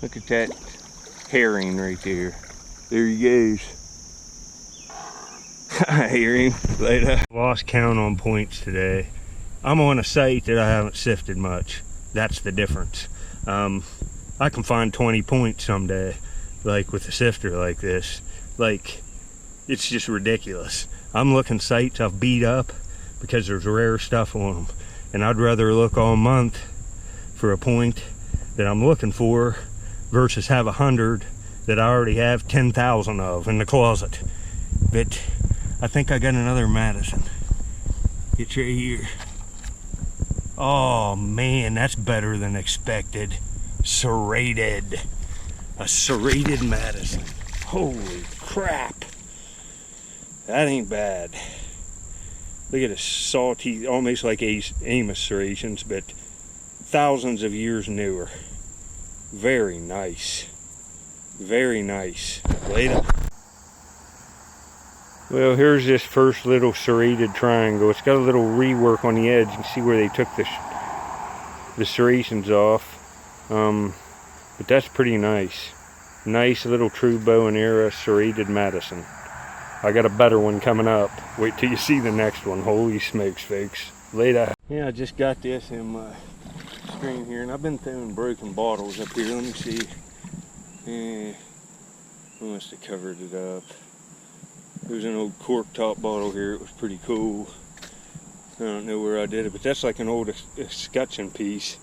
Look at that herring right there. There he goes. I hear him later. Lost count on points today. I'm on a site that I haven't sifted much. That's the difference. I can find 20 points someday, like with a sifter like this. Like, it's just ridiculous. I'm looking sites I've beat up because there's rare stuff on them. And I'd rather look all month for a point that I'm looking for versus have 100 that I already have 10,000 of in the closet. But I think I got another Madison. It's right here. Oh man, that's better than expected. Serrated. A serrated Madison. Holy crap. That ain't bad. Look at the salty, almost like Amos serrations, but thousands of years newer. Very nice. Very nice. Later. Well, here's this first little serrated triangle. It's got a little rework on the edge. You can see where they took the serrations off. But that's pretty nice. Nice little true bow and arrow serrated Madison. I got a better one coming up. Wait till you see the next one. Holy smokes, folks. Later. Yeah, I just got this in my screen here, and I've been throwing broken bottles up here. Let me see. Yeah, I must have covered it up. There's an old cork top bottle here. It was pretty cool. I don't know where I did it, but that's like an old escutcheon piece.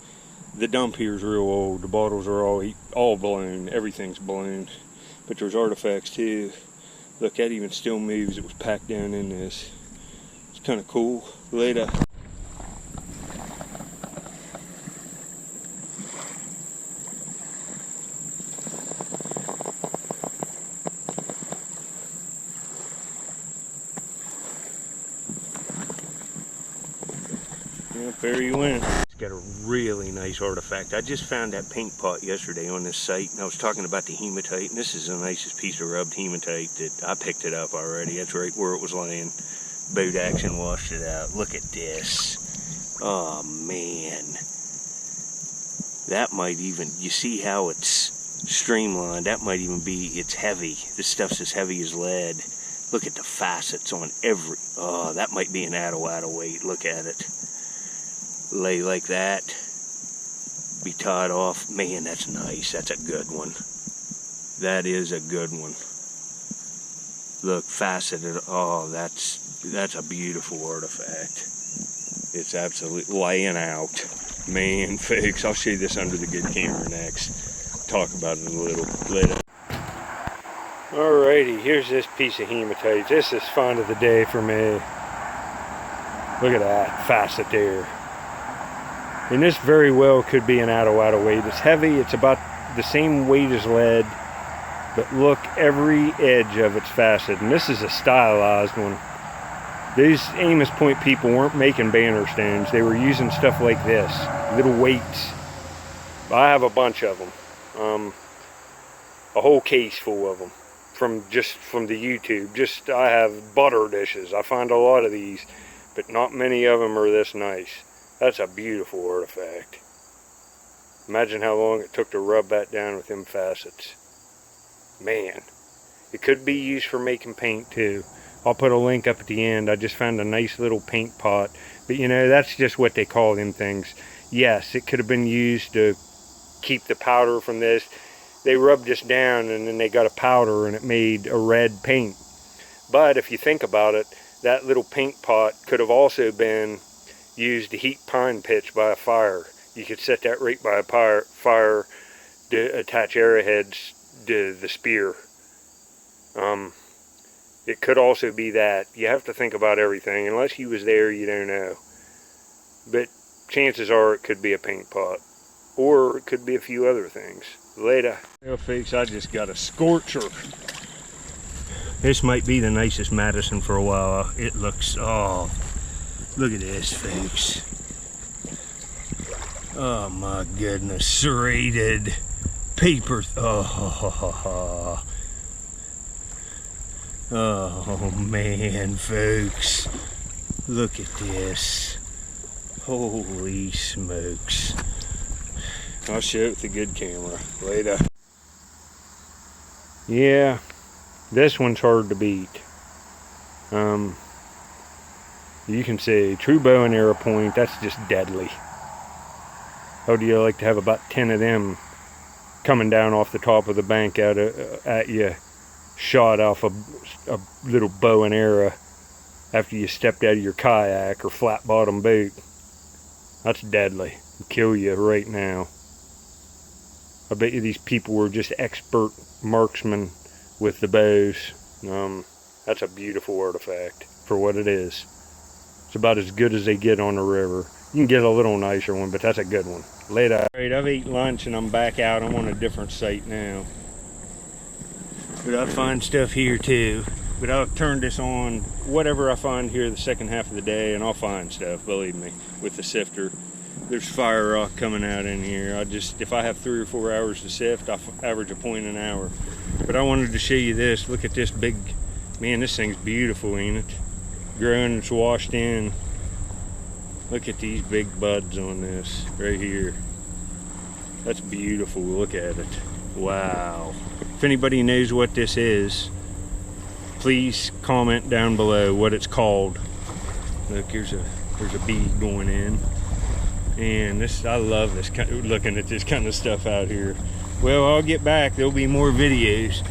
The dump here is real old. The bottles are all blown. Everything's blown. But there's artifacts too. Look, that even still moves. It was packed down in this. It's kind of cool. Later. Yep, there you went. It's got a really nice artifact. I just found that paint pot yesterday on this site, and I was talking about the hematite, and this is the nicest piece of rubbed hematite that I picked it up already. That's right where it was laying. Boat action washed it out. Look at this. Oh man. That might even, you see how it's streamlined? That might even be, it's heavy. This stuff's as heavy as lead. Look at the facets on every, oh, that might be an add-a weight. Look at it. Lay like that, be tied off. Man, that's nice. That's a good one. That is a good one. Look, faceted. Oh, that's a beautiful artifact. It's absolutely laying out. Man, folks, I'll show you this under the good camera next. Talk about it a little later. Alrighty, here's this piece of hematite. This is find of the day for me. Look at that facet there. And this very well could be an add-a weight. It's heavy, it's about the same weight as lead, but look, every edge of it's facet. And this is a stylized one. These Amos Point people weren't making banner stones. They were using stuff like this, little weights. I have a bunch of them, a whole case full of them from the YouTube. I have butter dishes. I find a lot of these, but not many of them are this nice. That's a beautiful artifact. Imagine how long it took to rub that down with them facets. Man, it could be used for making paint too. I'll put a link up at the end. I just found a nice little paint pot. But you know, that's just what they call them things. Yes, it could have been used to keep the powder from this. They rubbed this down and then they got a powder and it made a red paint. But if you think about it, that little paint pot could have also been used to heat pine pitch by a fire. You could set that right by a fire to attach arrowheads to the spear. It could also be that. You have to think about everything. Unless he was there, you don't know. But chances are it could be a paint pot. Or it could be a few other things. Later. Well, folks, I just got a scorcher. This might be the nicest Madison for a while. It looks, oh, look at this, folks. Oh my goodness, serrated paper. Oh, oh man, folks. Look at this. Holy smokes. I'll show it with a good camera later. Yeah, this one's hard to beat. You can see true bow and arrow point, that's just deadly. How do you like to have about 10 of them coming down off the top of the bank at you, shot off a little bow and arrow after you stepped out of your kayak or flat bottom boat? That's deadly. It'll kill you right now. I bet you these people were just expert marksmen with the bows. That's a beautiful artifact for what it is. It's about as good as they get on the river. You can get a little nicer one, but that's a good one. Later. Alright, I've eaten lunch and I'm back out. I'm on a different site now. But I find stuff here too. But I'll turn this on, whatever I find here the second half of the day, and I'll find stuff, believe me, with the sifter. There's fire rock coming out in here. If I have 3 or 4 hours to sift, I average a point an hour. But I wanted to show you this. Look at this big, man, this thing's beautiful, ain't it? Growing, it's washed in. Look at these big buds on this right here. That's beautiful. Look at it. Wow. If anybody knows what this is, please comment down below what it's called. Look, there's a bead going in. And this, I love this looking at this kind of stuff out here. Well, I'll get back. There'll be more videos.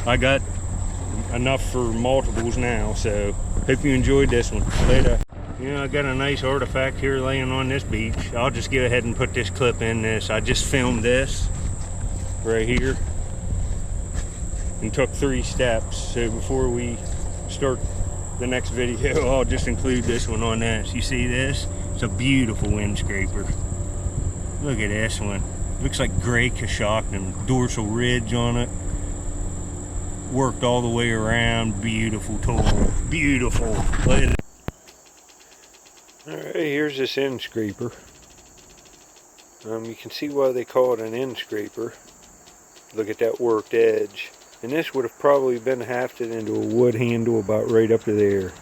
I got enough for multiples now, so hope you enjoyed this one. Later. Yeah, I got a nice artifact here laying on this beach. I'll just go ahead and put this clip in this. I just filmed this right here and took 3 steps. So before we start the next video, I'll just include this one on this. You see this? It's a beautiful wind scraper. Look at this one. Looks like gray Cousteau and dorsal ridge on it. Worked all the way around. Beautiful tool. Beautiful. Alright, here's this end scraper. You can see why they call it an end scraper. Look at that worked edge. And this would have probably been hafted into a wood handle about right up to there.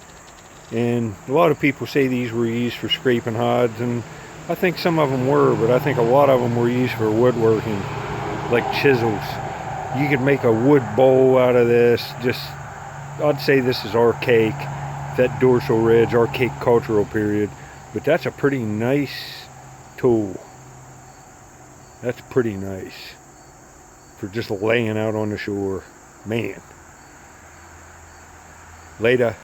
And a lot of people say these were used for scraping hides, and I think some of them were, but I think a lot of them were used for woodworking, like chisels. You could make a wood bowl out of this. I'd say this is archaic, that dorsal ridge, archaic cultural period, but that's a pretty nice tool. That's pretty nice for just laying out on the shore. Man. Later.